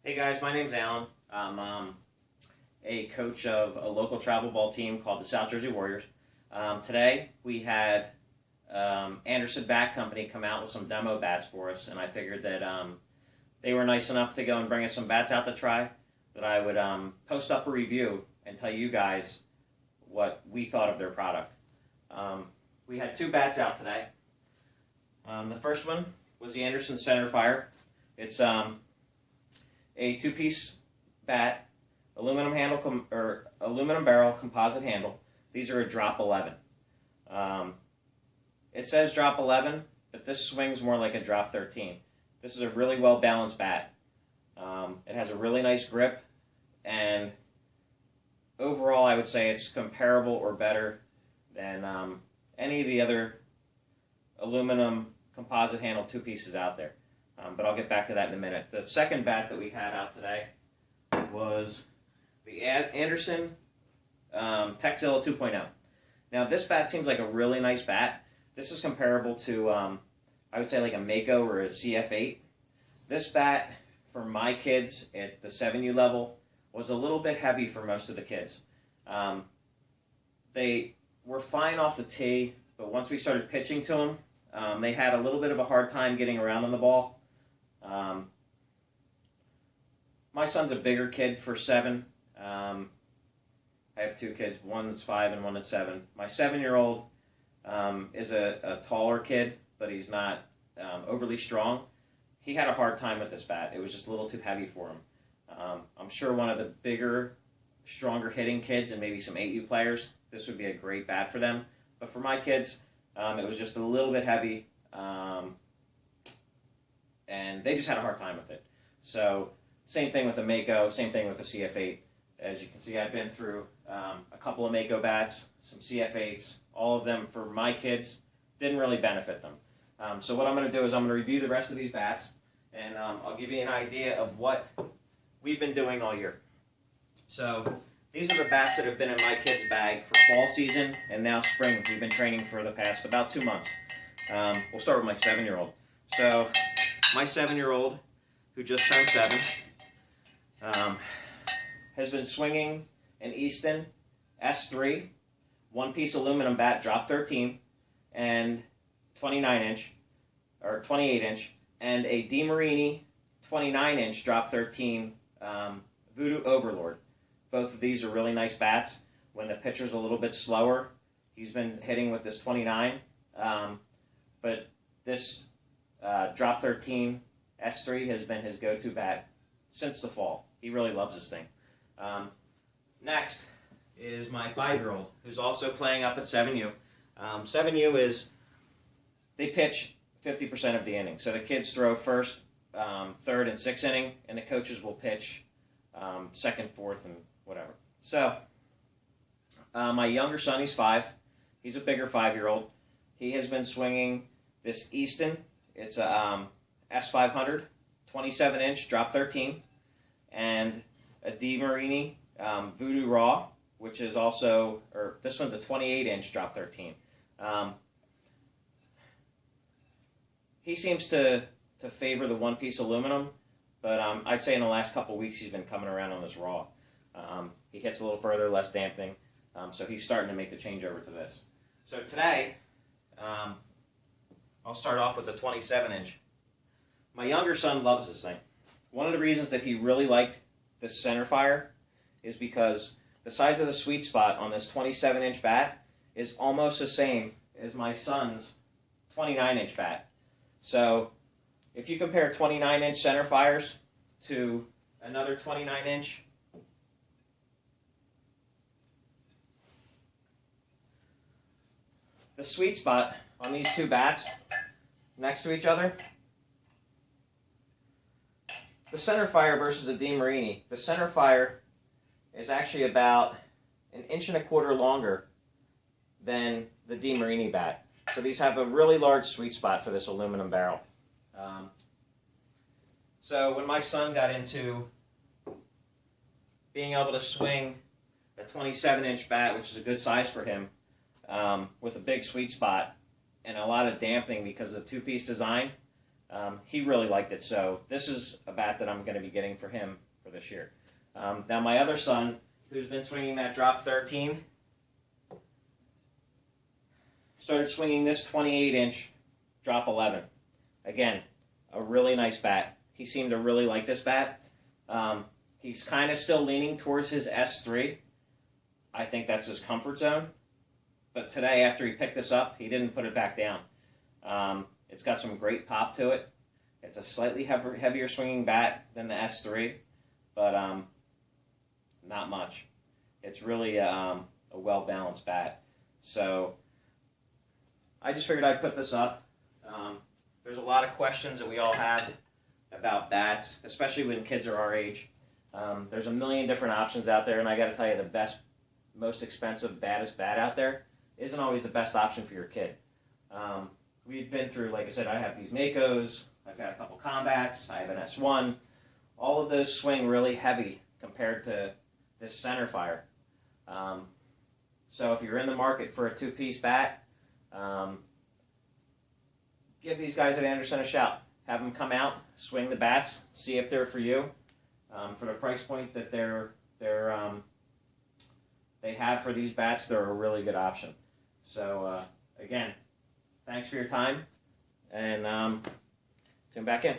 Hey guys, my name's Alan. I'm a coach of a local travel ball team called the South Jersey Warriors. Today we had Anderson Bat Company come out with some demo bats for us, and I figured that they were nice enough to go and bring us some bats out to try, that I would post up a review and tell you guys what we thought of their product. We had two bats out today. The first one was the Anderson centerfire. It's a two-piece bat, aluminum handle aluminum barrel, composite handle. These are a drop 11. It says drop 11, but this swings more like a drop 13. This is a really well balanced bat. It has a really nice grip, and overall, I would say it's comparable or better than any of the other aluminum composite handle two pieces out there. But I'll get back to that in a minute. The second bat that we had out today was the Anderson Techzilla 2.0. Now this bat seems like a really nice bat. This is comparable to, I would say, like a Mako or a CF8. This bat, for my kids at the 7U level, was a little bit heavy for most of the kids. They were fine off the tee, but once we started pitching to them, they had a little bit of a hard time getting around on the ball. My son's a bigger kid for 7. I have two kids, one that's 5 and one that's 7. My 7-year-old is a taller kid, but he's not overly strong. He had a hard time with this bat. It was just a little too heavy for him. I'm sure one of the bigger, stronger hitting kids and maybe some 8U players, this would be a great bat for them. But for my kids, it was just a little bit heavy, and they just had a hard time with it. So same thing with the Mako, same thing with the CF8. As you can see, I've been through a couple of Mako bats, some CF8s. All of them, for my kids, didn't really benefit them. So what I'm going to do is I'm going to review the rest of these bats, and I'll give you an idea of what we've been doing all year. So these are the bats that have been in my kids' bag for fall season and now spring. We've been training for the past about 2 months. We'll start with my 7-year-old. So my 7-year-old, who just turned 7, has been swinging an Easton S3, one-piece aluminum bat, drop 13, and 29-inch, or 28-inch, and a demarini 29-inch drop 13 Voodo Overlord. Both of these are really nice bats. When the pitcher's a little bit slower, he's been hitting with this 29, but this drop 13 S3 has been his go-to bat since the fall. He really loves this thing. Next is my 5-year-old, who's also playing up at 7U. 7U is, they pitch 50% of the inning. So the kids throw first, third, and sixth inning, and the coaches will pitch second, fourth, and whatever. So my younger son, he's 5. He's a bigger 5-year-old. He has been swinging this Easton. It's a S500, 27-inch, drop 13, and a demarini Voodo Raw, which is also, or this one's a 28-inch, drop 13. He seems to favor the one-piece aluminum, but I'd say in the last couple weeks he's been coming around on this Raw. He hits a little further, less dampening, so he's starting to make the change over to this. So today, I'll start off with the 27-inch. My younger son loves this thing. One of the reasons that he really liked this centerfire is because the size of the sweet spot on this 27-inch bat is almost the same as my son's 29-inch bat. So if you compare 29-inch centerfires to another 29-inch, the sweet spot on these two bats next to each other, the centerfire versus the demarini, the centerfire is actually about 1.25 inches longer than the demarini bat. So these have a really large sweet spot for this aluminum barrel. So when my son got into being able to swing a 27-inch bat, which is a good size for him, with a big sweet spot and a lot of dampening because of the two-piece design, He really liked it, so this is a bat that I'm going to be getting for him for this year. Now my other son, who's been swinging that drop 13, started swinging this 28-inch drop 11. Again, a really nice bat. He seemed to really like this bat. He's kind of still leaning towards his S3. I think that's his comfort zone. But today, after he picked this up, he didn't put it back down. It's got some great pop to it. It's a slightly heavier swinging bat than the S3, but not much. It's really a well-balanced bat. So I just figured I'd put this up. There's a lot of questions that we all have about bats, especially when kids are our age. There's a million different options out there, and I got to tell you, the best, most expensive, baddest bat out there isn't always the best option for your kid. We've been through, like I said, I have these Makos, I've got a couple Combats, I have an S1. All of those swing really heavy compared to this centerfire. So if you're in the market for a two-piece bat, give these guys at Anderson a shout. Have them come out, swing the bats, see if they're for you. For the price point that they have for these bats, they're a really good option. So again, thanks for your time, and tune back in.